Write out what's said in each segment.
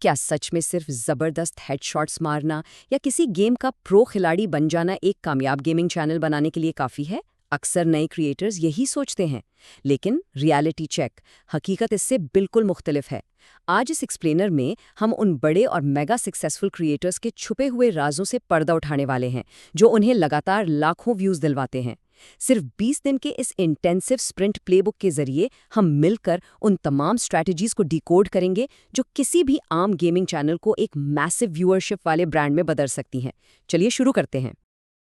क्या सच में सिर्फ जबरदस्त हेडशॉट्स मारना या किसी गेम का प्रो खिलाड़ी बन जाना एक कामयाब गेमिंग चैनल बनाने के लिए काफी है? अक्सर नए क्रिएटर्स यही सोचते हैं, लेकिन रियलिटी चेक, हकीकत इससे बिल्कुल मुख्तलिफ है। आज इस एक्सप्लेनर में हम उन बड़े और मेगा सक्सेसफुल क्रिएटर्स के छुपे हुए राजों से पर्दा उठाने वाले हैं, जो उन्हें लगातार लाखों व्यूज दिलवाते हैं। सिर्फ 20 दिन के इस इंटेंसिव स्प्रिंट प्लेबुक के जरिए हम मिलकर उन तमाम स्ट्रैटेजीज को डिकोड करेंगे जो किसी भी आम गेमिंग चैनल को एक मैसिव व्यूअरशिप वाले ब्रांड में बदल सकती हैं। चलिए शुरू करते हैं।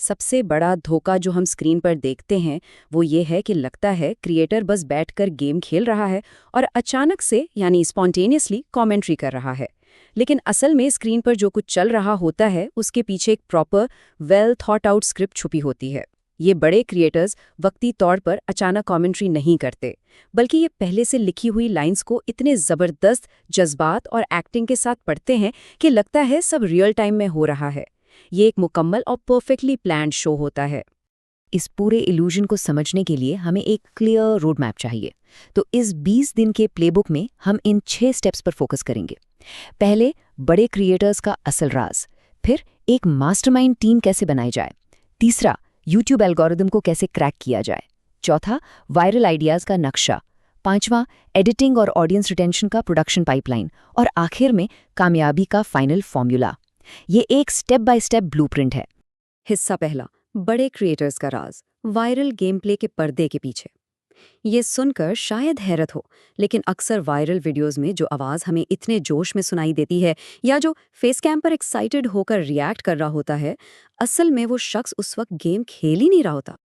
सबसे बड़ा धोखा जो हम स्क्रीन पर देखते हैं वो ये है कि लगता है क्रिएटर बस बैठकर गेम खेल रहा है और अचानक से यानी स्पॉन्टेनियसली कमेंट्री कर रहा है। लेकिन असल में स्क्रीन पर जो कुछ चल रहा होता है उसके पीछे एक proper well thought out script छुपी होती है। ये बड़े क्रिएटर्स वक्ती तौर पर अचानक कमेंट्री नहीं करते, बल्कि ये पहले से लिखी हुई लाइंस को इतने ज़बरदस्त जज्बात और एक्टिंग के साथ पढ़ते हैं कि लगता है सब रियल टाइम में हो रहा है। ये एक मुकम्मल और परफेक्टली प्लान्ड शो होता है। इस पूरे इल्यूजन को समझने के लिए हमें एक क्लियर रोड मैप चाहिए। तो इस 20 दिन के प्लेबुक में हम इन 6 स्टेप्स पर फोकस करेंगे। पहले, बड़े क्रिएटर्स का असल राज। फिर, एक मास्टरमाइंड टीम कैसे बनाई जाए। तीसरा, यूट्यूब एल्गोरिदम को कैसे क्रैक किया जाए। चौथा, वायरल आइडियाज़ का नक्शा। पांचवां, एडिटिंग और ऑडियंस रिटेंशन का प्रोडक्शन पाइपलाइन। और आखिर में कामयाबी का फाइनल फॉर्मूला। ये एक स्टेप बाय स्टेप ब्लूप्रिंट है। हिस्सा पहला, बड़े क्रिएटर्स का राज, वायरल गेम प्ले के पर्दे के पीछे। ये सुनकर शायद हैरत हो, लेकिन अक्सर वायरल वीडियोस में जो आवाज़ हमें इतने जोश में सुनाई देती है या जो फेस कैम पर एक्साइटेड होकर रिएक्ट कर रहा होता है, असल में वो शख्स उस वक्त गेम खेल ही नहीं रहा होता।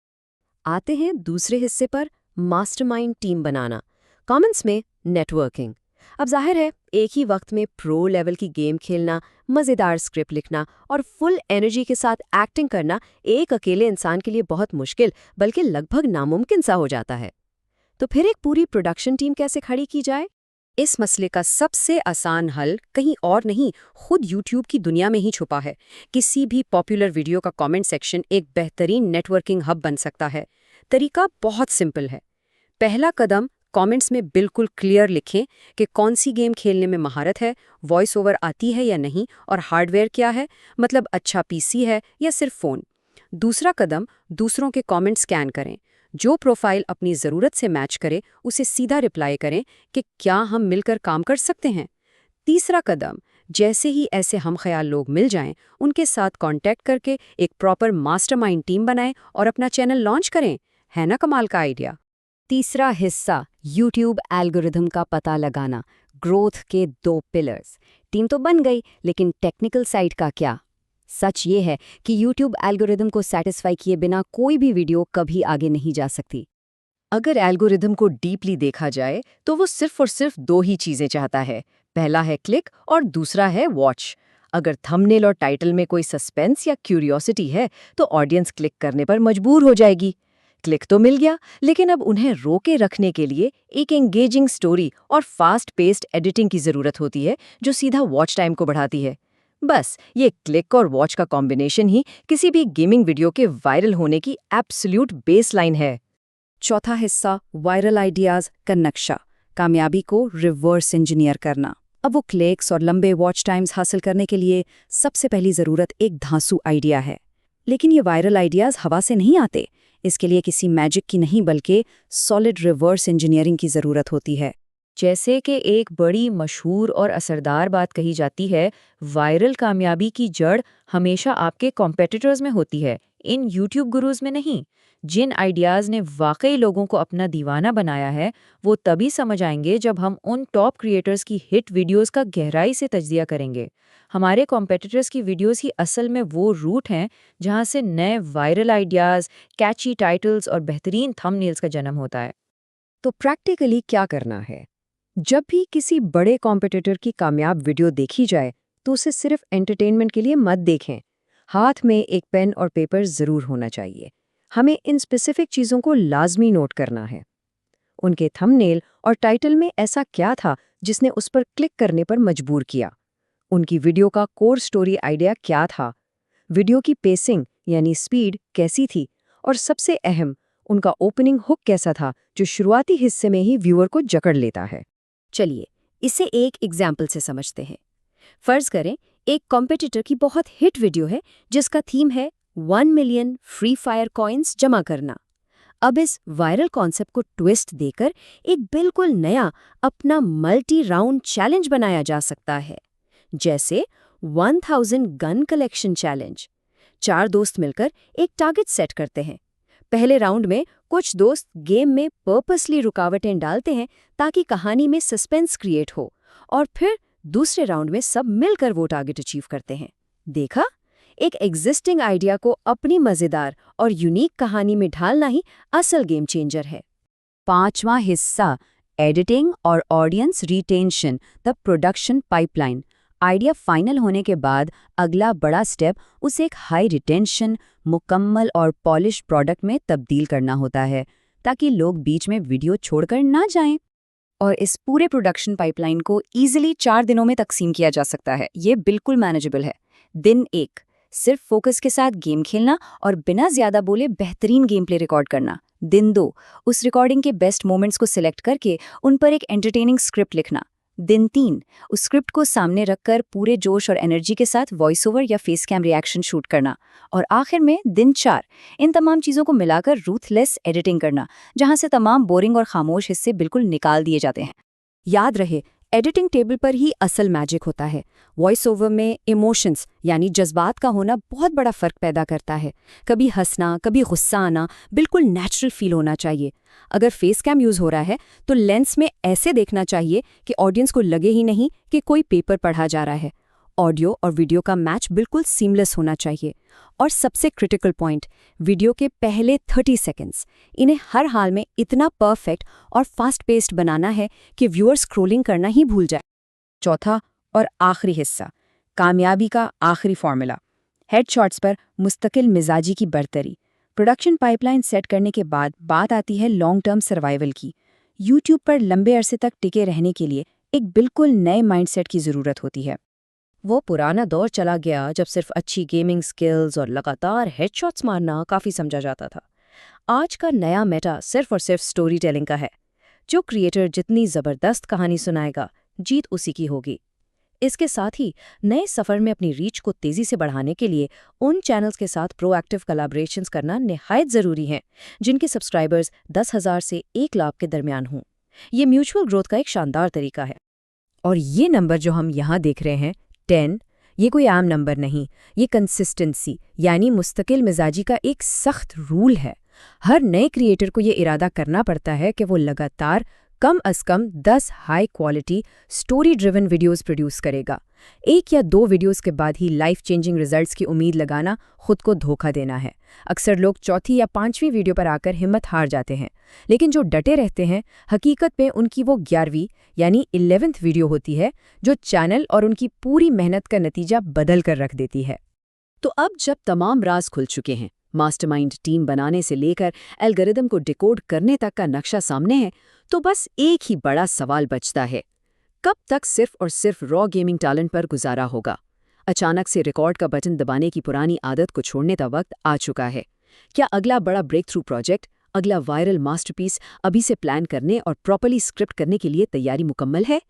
आते हैं दूसरे हिस्से पर, मास्टरमाइंड टीम बनाना। कमेंट्स में नेटवर्किंग। अब जाहिर है एक ही वक्त में प्रो लेवल की गेम खेलना, मज़ेदार स्क्रिप्ट लिखना और फुल एनर्जी के साथ एक्टिंग करना एक अकेले इंसान के लिए बहुत मुश्किल बल्कि लगभग नामुमकिन सा हो जाता है। तो फिर एक पूरी प्रोडक्शन टीम कैसे खड़ी की जाए? इस मसले का सबसे आसान हल कहीं और नहीं, खुद यूट्यूब की दुनिया में ही छुपा है। किसी भी पॉपुलर वीडियो का कमेंट सेक्शन एक बेहतरीन नेटवर्किंग हब बन सकता है। तरीका बहुत सिंपल है। पहला कदम, कमेंट्स में बिल्कुल क्लियर लिखें कि कौन सी गेम खेलने में महारत है, वॉइस ओवर आती है या नहीं और हार्डवेयर क्या है, मतलब अच्छा पीसी है या सिर्फ फ़ोन। दूसरा कदम, दूसरों के कमेंट स्कैन करें। जो प्रोफाइल अपनी ज़रूरत से मैच करे उसे सीधा रिप्लाई करें कि क्या हम मिलकर काम कर सकते हैं। तीसरा कदम, जैसे ही ऐसे हम ख्याल लोग मिल जाएं, उनके साथ कांटेक्ट करके एक प्रॉपर मास्टरमाइंड टीम बनाएं और अपना चैनल लॉन्च करें। है ना कमाल का आइडिया? तीसरा हिस्सा, यूट्यूब एल्गोरिथम का पता लगाना। ग्रोथ के 2 पिलर्स। टीम तो बन गई, लेकिन टेक्निकल साइड का क्या? सच ये है कि यूट्यूब एल्गोरिथम को सैटिस्फाई किए बिना कोई भी वीडियो कभी आगे नहीं जा सकती। अगर एल्गोरिथम को डीपली देखा जाए तो वो सिर्फ और सिर्फ 2 ही चीज़ें चाहता है। पहला है क्लिक और दूसरा है वॉच। अगर थंबनेल और टाइटल में कोई सस्पेंस या क्यूरियोसिटी है तो ऑडियंस क्लिक करने पर मजबूर हो जाएगी। क्लिक तो मिल गया, लेकिन अब उन्हें रोके रखने के लिए एक एंगेजिंग स्टोरी और फास्ट पेस्ड एडिटिंग की ज़रूरत होती है जो सीधा वॉच टाइम को बढ़ाती है। बस ये क्लिक और वॉच का कॉम्बिनेशन ही किसी भी गेमिंग वीडियो के वायरल होने की एब्सोल्यूट बेसलाइन है। चौथा हिस्सा, वायरल आइडियाज़ का नक्शा। कामयाबी को रिवर्स इंजीनियर करना। अब वो क्लिक्स और लंबे वॉच टाइम्स हासिल करने के लिए सबसे पहली ज़रूरत एक धांसू आइडिया है। लेकिन ये वायरल आइडियाज़ हवा से नहीं आते। इसके लिए किसी मैजिक की नहीं बल्कि सॉलिड रिवर्स इंजीनियरिंग की ज़रूरत होती है। जैसे कि एक बड़ी मशहूर और असरदार बात कही जाती है, वायरल कामयाबी की जड़ हमेशा आपके कॉम्पिटिटर्स में होती है, इन यूट्यूब गुरुज में नहीं। जिन आइडियाज़ ने वाकई लोगों को अपना दीवाना बनाया है, वो तभी समझ आएंगे जब हम उन टॉप क्रिएटर्स की हिट वीडियोस का गहराई से तज्जिया करेंगे। हमारे कॉम्पिटिटर्स की वीडियोस ही असल में वो रूट हैं जहाँ से नए वायरल आइडियाज़, कैची टाइटल्स और बेहतरीन थंबनेल्स का जन्म होता है। तो प्रैक्टिकली क्या करना है? जब भी किसी बड़े कॉम्पिटिटर की कामयाब वीडियो देखी जाए तो उसे सिर्फ एंटरटेनमेंट के लिए मत देखें। हाथ में एक पेन और पेपर ज़रूर होना चाहिए। हमें इन स्पेसिफिक चीज़ों को लाजमी नोट करना है। उनके थंबनेल और टाइटल में ऐसा क्या था जिसने उस पर क्लिक करने पर मजबूर किया? उनकी वीडियो का कोर स्टोरी आइडिया क्या था? वीडियो की पेसिंग यानी स्पीड कैसी थी? और सबसे अहम, उनका ओपनिंग हुक कैसा था जो शुरुआती हिस्से में ही व्यूअर को जकड़ लेता है? चलिए इसे एक एग्जाम्पल से समझते हैं। फर्ज करें एक कॉम्पिटिटर की बहुत हिट वीडियो है जिसका थीम है 1 मिलियन फ्री फायर कॉइन्स जमा करना। अब इस वायरल कॉन्सेप्ट को ट्विस्ट देकर एक बिल्कुल नया अपना मल्टी राउंड चैलेंज बनाया जा सकता है, जैसे 1000 गन कलेक्शन चैलेंज। 4 दोस्त मिलकर एक टारगेट सेट करते हैं। पहले राउंड में कुछ दोस्त गेम में पर्पसली रुकावटें डालते हैं ताकि कहानी में सस्पेंस क्रिएट हो, और फिर दूसरे राउंड में सब मिलकर वो टारगेट अचीव करते हैं। देखा, एक एग्जिस्टिंग आइडिया को अपनी मजेदार और यूनिक कहानी में ढालना ही असल गेम चेंजर है। 5वां हिस्सा, एडिटिंग और audience retention, the production pipeline. Idea final होने के बाद अगला बड़ा स्टेप उसे एक हाई रिटेंशन, मुकम्मल और पॉलिश प्रोडक्ट में तब्दील करना होता है, ताकि लोग बीच में वीडियो छोड़कर ना जाएं। और इस पूरे प्रोडक्शन पाइपलाइन को ईजिली 4 दिनों में तकसीम किया जा सकता है। ये बिल्कुल मैनेजेबल है। दिन 1, सिर्फ फोकस के साथ गेम खेलना और बिना ज्यादा बोले बेहतरीन गेम प्ले रिकॉर्ड करना। दिन 2, उस रिकॉर्डिंग के बेस्ट मोमेंट्स को सिलेक्ट करके उन पर एक एंटरटेनिंग स्क्रिप्ट लिखना। दिन 3, उस स्क्रिप्ट को सामने रखकर पूरे जोश और एनर्जी के साथ वॉइस ओवर या फेस कैम रिएक्शन शूट करना। और आखिर में दिन 4, इन तमाम चीज़ों को मिलाकर रूथलेस एडिटिंग करना, जहां से तमाम बोरिंग और खामोश हिस्से बिल्कुल निकाल दिए जाते हैं। याद रहे, एडिटिंग टेबल पर ही असल मैजिक होता है। वॉइस ओवर में इमोशंस यानी जज्बात का होना बहुत बड़ा फ़र्क पैदा करता है। कभी हंसना, कभी गुस्सा आना, बिल्कुल नेचुरल फील होना चाहिए। अगर फेस कैम यूज़ हो रहा है तो लेंस में ऐसे देखना चाहिए कि ऑडियंस को लगे ही नहीं कि कोई पेपर पढ़ा जा रहा है। ऑडियो और वीडियो का मैच बिल्कुल सीमलेस होना चाहिए। और सबसे क्रिटिकल पॉइंट, वीडियो के पहले 30 सेकंड्स, इन्हें हर हाल में इतना परफेक्ट और फास्ट पेस्ड बनाना है कि व्यूअर स्क्रोलिंग करना ही भूल जाए। चौथा और आखिरी हिस्सा, कामयाबी का आखिरी फॉर्मूला, हेडशॉट्स पर मुस्तकिल मिजाजी की बरतरी। प्रोडक्शन पाइपलाइन सेट करने के बाद बात आती है लॉन्ग टर्म सर्वाइवल की। यूट्यूब पर लंबे अरसे तक टिके रहने के लिए एक बिल्कुल नए माइंडसेट की ज़रूरत होती है। वो पुराना दौर चला गया जब सिर्फ अच्छी गेमिंग स्किल्स और लगातार हेडशॉट्स मारना काफ़ी समझा जाता था। आज का नया मेटा सिर्फ और सिर्फ स्टोरी टेलिंग का है। जो क्रिएटर जितनी ज़बरदस्त कहानी सुनाएगा, जीत उसी की होगी। इसके साथ ही नए सफ़र में अपनी रीच को तेज़ी से बढ़ाने के लिए उन चैनल्स के साथ प्रोएक्टिव कोलैबोरेशंस करना निहायत ज़रूरी है, जिनके सब्सक्राइबर्स 10,000 से 1 लाख के दरमियान हों। ये म्यूचुअल ग्रोथ का एक शानदार तरीका है। और ये नंबर जो हम यहाँ देख रहे हैं, 10, ये कोई आम नंबर नहीं, ये कंसिस्टेंसी यानी मुस्तकिल मिजाजी का एक सख्त रूल है। हर नए क्रिएटर को ये इरादा करना पड़ता है कि वो लगातार कम अज़ कम 10 high quality story driven videos produce करेगा। 1 या 2 वीडियोस के बाद ही लाइफ चेंजिंग रिजल्ट्स की उम्मीद लगाना खुद को धोखा देना है। अक्सर लोग चौथी या 5वीं वीडियो पर आकर हिम्मत हार जाते हैं, लेकिन जो डटे रहते हैं, हकीकत में उनकी वो 11वीं यानी 11th वीडियो होती है जो चैनल और उनकी पूरी मेहनत का नतीजा बदल कर रख देती है। तो अब जब तमाम राज खुल चुके हैं, मास्टरमाइंड टीम बनाने से लेकर एल्गोरिदम को डिकोड करने तक का नक्शा सामने है, तो बस एक ही बड़ा सवाल बचता है, कब तक सिर्फ और सिर्फ रॉ गेमिंग टैलेंट पर गुजारा होगा? अचानक से रिकॉर्ड का बटन दबाने की पुरानी आदत को छोड़ने का वक्त आ चुका है। क्या अगला बड़ा ब्रेक थ्रू प्रोजेक्ट, अगला वायरल मास्टरपीस अभी से प्लान करने और प्रॉपर्ली स्क्रिप्ट करने के लिए तैयारी मुकम्मल है?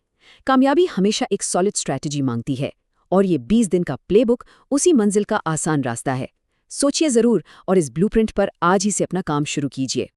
कामयाबी हमेशा एक सॉलिड स्ट्रैटेजी मांगती है, और ये 20 दिन का प्लेबुक उसी मंजिल का आसान रास्ता है। सोचिए ज़रूर और इस ब्लूप्रिंट पर आज ही से अपना काम शुरू कीजिए।